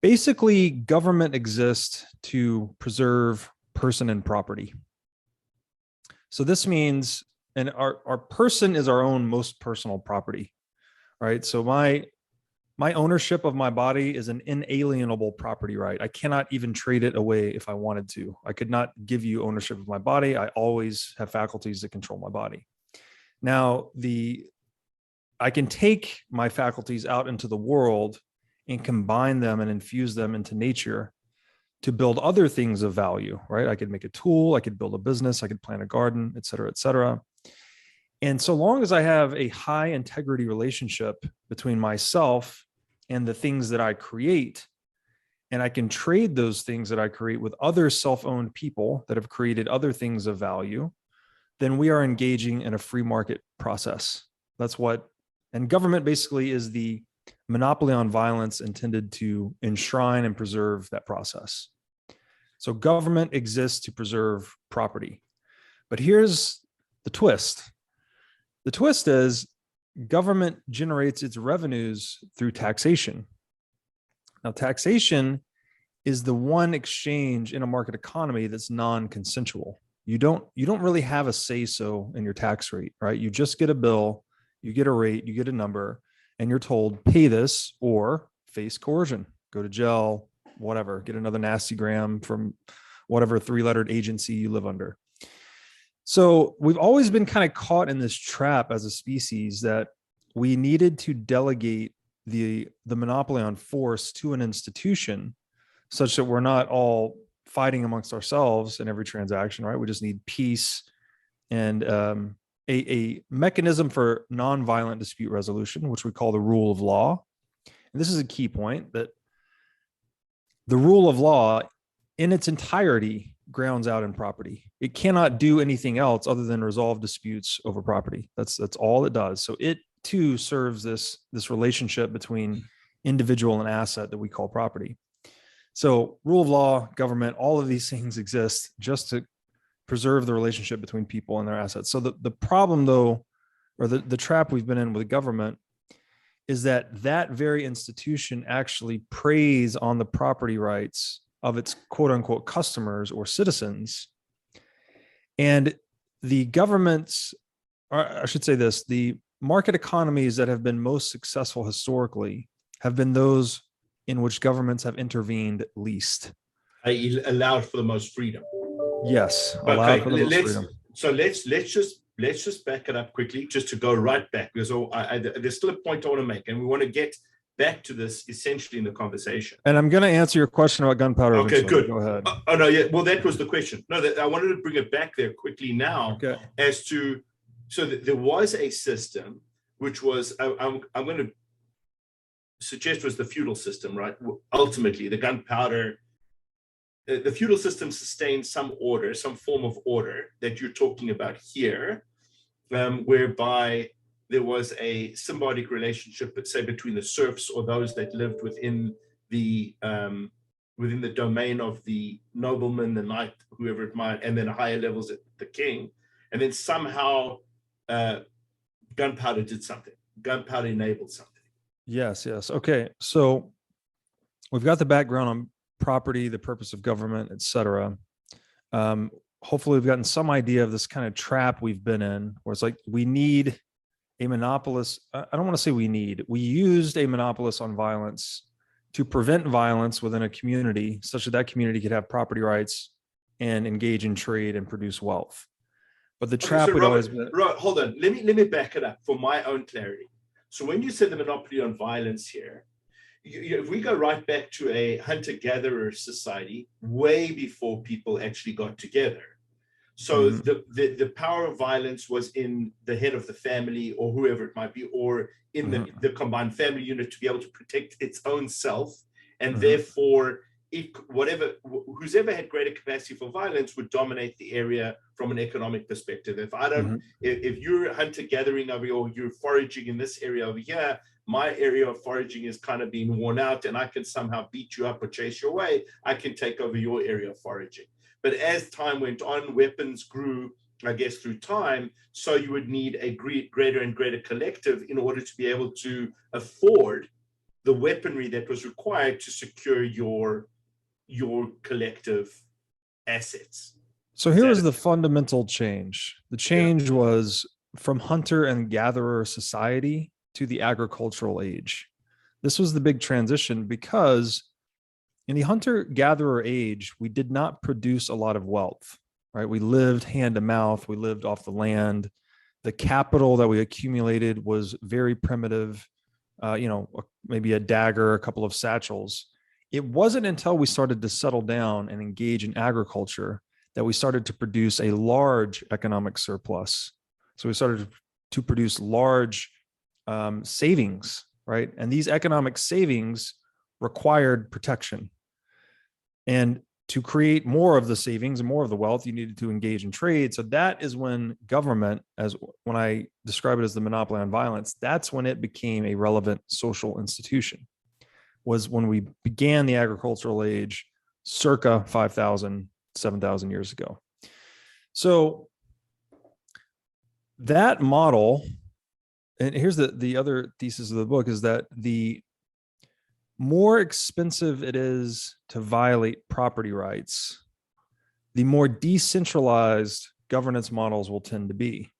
Basically, government exists to preserve person and property. So this means, and our person is our own most personal property, right? So my ownership of my body is an inalienable property right. I cannot even trade it away if I wanted to. I could not give you ownership of my body. I always have faculties that control my body. Now, I can take my faculties out into the world and combine them and infuse them into nature to build other things of value, right? I could make a tool, I could build a business, I could plant a garden, et cetera, et cetera. And so long as I have a high integrity relationship between myself and the things that I create, and I can trade those things that I create with other self-owned people that have created other things of value, then we are engaging in a free market process. That's what, and government basically is the monopoly on violence intended to enshrine and preserve that process. So government exists to preserve property. But here's the twist. The twist is government generates its revenues through taxation. Now, taxation is the one exchange in a market economy that's non-consensual. You don't really have a say-so in your tax rate, right? You just get a bill, you get a rate, you get a number, and you're told pay this or face coercion, go to jail, whatever, get another nasty gram from whatever three-lettered agency you live under. So we've always been kind of caught in this trap as a species that we needed to delegate the monopoly on force to an institution such that we're not all fighting amongst ourselves in every transaction, right? We just need peace and a mechanism for nonviolent dispute resolution, which we call the rule of law. And this is a key point, that the rule of law in its entirety grounds out in property. It cannot do anything else other than resolve disputes over property. That's all it does. So it too serves this relationship between individual and asset that we call property. So rule of law, government, all of these things exist just to preserve the relationship between people and their assets. So the problem though, or the trap we've been in with government, is that very institution actually preys on the property rights of its quote unquote customers or citizens. And the governments, or I should say this, the market economies that have been most successful historically have been those in which governments have intervened least. Allowed for the most freedom. Yes, allowed for the most freedom. So let's just back it up quickly, just to go right back, because there's still a point I want to make, and we want to get back to this essentially in the conversation. And I'm going to answer your question about gunpowder. Okay, good. Go ahead. Oh no, yeah. Well, that was the question. No, I wanted to bring it back there quickly now. Okay. As to, so that there was a system which was, I'm going to suggest was the feudal system, right? Ultimately, the gunpowder, the feudal system sustained some order, some form of order that you're talking about here, whereby there was a symbiotic relationship, but say between the serfs or those that lived within the domain of the nobleman, the knight, whoever it might, and then higher levels at the king, and then somehow gunpowder did something. Gunpowder enabled something. Yes. Okay. So we've got the background on property, the purpose of government, et cetera. Hopefully we've gotten some idea of this kind of trap we've been in, where it's like we need a monopolist. I don't want to say we used a monopolist on violence to prevent violence within a community such that that community could have property rights and engage in trade and produce wealth. But the trap would always been... Hold on, let me back it up for my own clarity. So when you said the monopoly on violence here, if we go right back to a hunter-gatherer society, way before people actually got together. So the power of violence was in the head of the family or whoever it might be, or in the combined family unit to be able to protect its own self. And therefore, who's ever had greater capacity for violence would dominate the area from an economic perspective. If you're hunter-gathering over here, or you're foraging in this area over here, my area of foraging is kind of being worn out and I can somehow beat you up or chase you away, I can take over your area of foraging. But as time went on, weapons grew, I guess, through time. So you would need a greater and greater collective in order to be able to afford the weaponry that was required to secure your collective assets. So here was the fundamental change. The change was from hunter and gatherer society to the agricultural age. This was the big transition because in the hunter gatherer age, we did not produce a lot of wealth, right? We lived hand to mouth. We lived off the land. The capital that we accumulated was very primitive, maybe a dagger, a couple of satchels. It wasn't until we started to settle down and engage in agriculture that we started to produce a large economic surplus. So we started to produce large savings, right? And these economic savings required protection. And to create more of the savings and more of the wealth, you needed to engage in trade. So that is when government, when I describe it as the monopoly on violence, that's when it became a relevant social institution, was when we began the agricultural age circa 5,000, 7,000 years ago. So that model, and here's the other thesis of the book, is that the more expensive it is to violate property rights, the more decentralized governance models will tend to be.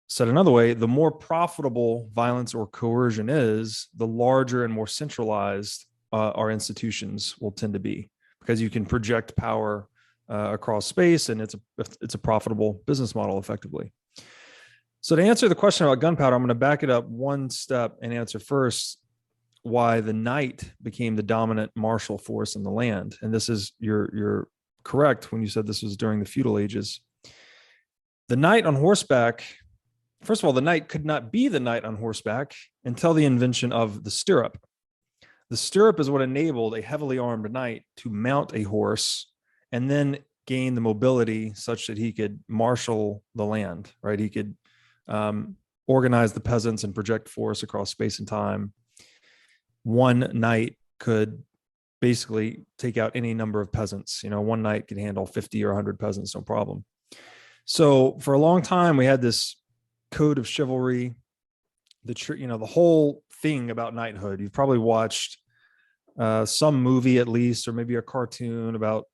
Said another way, the more profitable violence or coercion is, the larger and more centralized our institutions will tend to be, because you can project power across space, and it's a profitable business model effectively. So to answer the question about gunpowder, I'm going to back it up one step and answer first why the knight became the dominant martial force in the land. And this is, you're correct when you said this was during the feudal ages. The knight on horseback, first of all, the knight could not be the knight on horseback until the invention of the stirrup. The stirrup is what enabled a heavily armed knight to mount a horse and then gain the mobility such that he could marshal the land, right? He could organize the peasants and project force across space and time. One knight could basically take out any number of peasants. One knight could handle 50 or 100 peasants, no problem. So for a long time, we had this code of chivalry, the whole thing about knighthood. You've probably watched some movie at least, or maybe a cartoon about,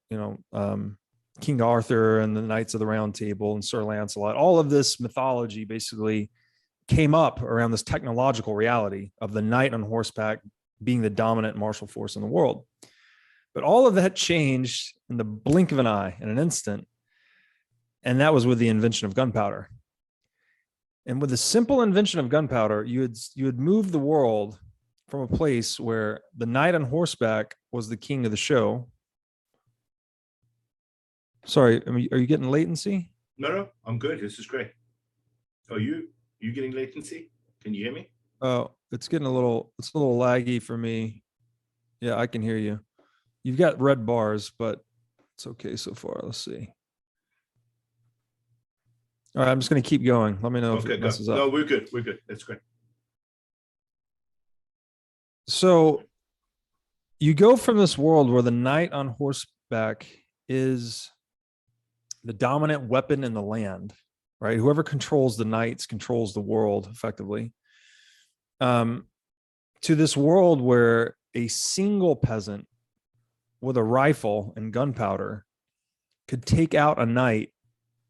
King Arthur and the Knights of the Round Table and Sir Lancelot. All of this mythology basically came up around this technological reality of the knight on horseback being the dominant martial force in the world. But all of that changed in the blink of an eye, in an instant. And that was with the invention of gunpowder. And with the simple invention of gunpowder, you had moved the world from a place where the knight on horseback was the king of the show. Sorry, are you getting latency? No, I'm good. This is great. Are you getting latency? Can you hear me? Oh, it's a little laggy for me. Yeah, I can hear you. You've got red bars, but it's okay so far. Let's see. All right, I'm just going to keep going. Let me know if it messes up. No, we're good. We're good. That's great. So you go from this world where the knight on horseback is the dominant weapon in the land, right? Whoever controls the knights controls the world effectively. To this world where a single peasant with a rifle and gunpowder could take out a knight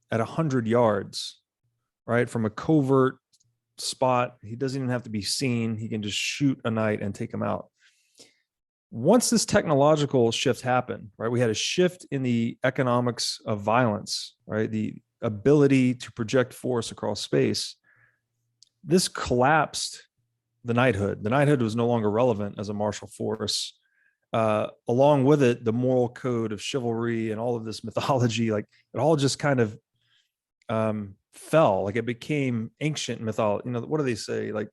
at 100 yards, right? From a covert spot. He doesn't even have to be seen. He can just shoot a knight and take him out. Once this technological shift happened, right? We had a shift in the economics of violence, right? The ability to project force across space. This collapsed the knighthood. The knighthood was no longer relevant as a martial force. Along with it, the moral code of chivalry and all of this mythology, like it all just kind of fell. Like it became ancient mythology. What do they say? Like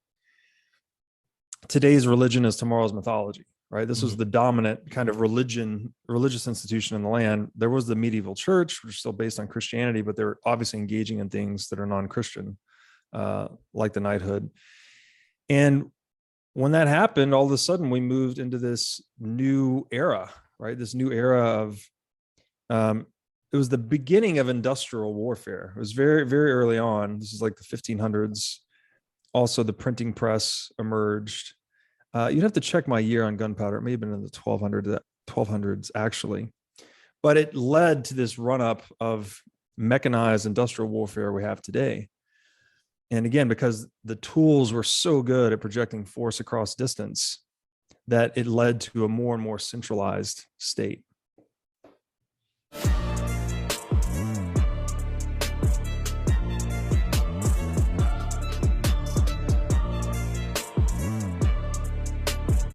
today's religion is tomorrow's mythology, right? This was the dominant kind of religious institution in the land. There was the medieval church, which is still based on Christianity, but they're obviously engaging in things that are non-Christian, like the knighthood. And when that happened, all of a sudden we moved into this new era, right? This new era of, it was the beginning of industrial warfare. It was very, very early on. This is like the 1500s. Also, the printing press emerged. You'd have to check my year on gunpowder. It may have been in the 1200s actually, but it led to this run up of mechanized industrial warfare we have today. And again, because the tools were so good at projecting force across distance, that it led to a more and more centralized state.